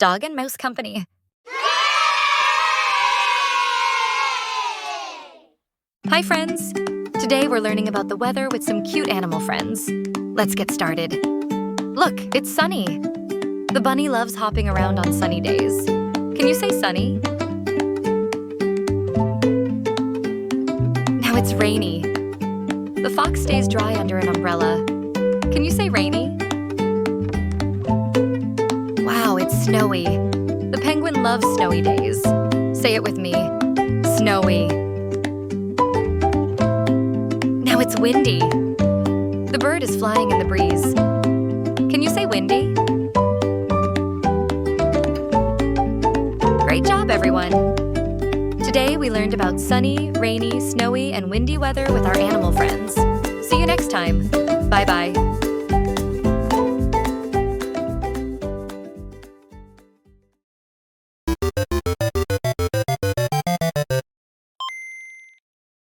Dog and Mouse Company. Hi, friends! Today we're learning about the weather with some cute animal friends. Let's get started. Look, it's sunny. The bunny loves hopping around on sunny days. Can you say sunny? Now it's rainy. The fox stays dry under an umbrella. Can you say rainy? Wow, it's snowy. The penguin loves snowy days. Say it with me. Snowy. Now it's windy. The bird is flying in the breeze. Can you say windy? Great job, everyone! Today we learned about sunny, rainy, snowy, and windy weather with our animal friends. See you next time. Bye-bye.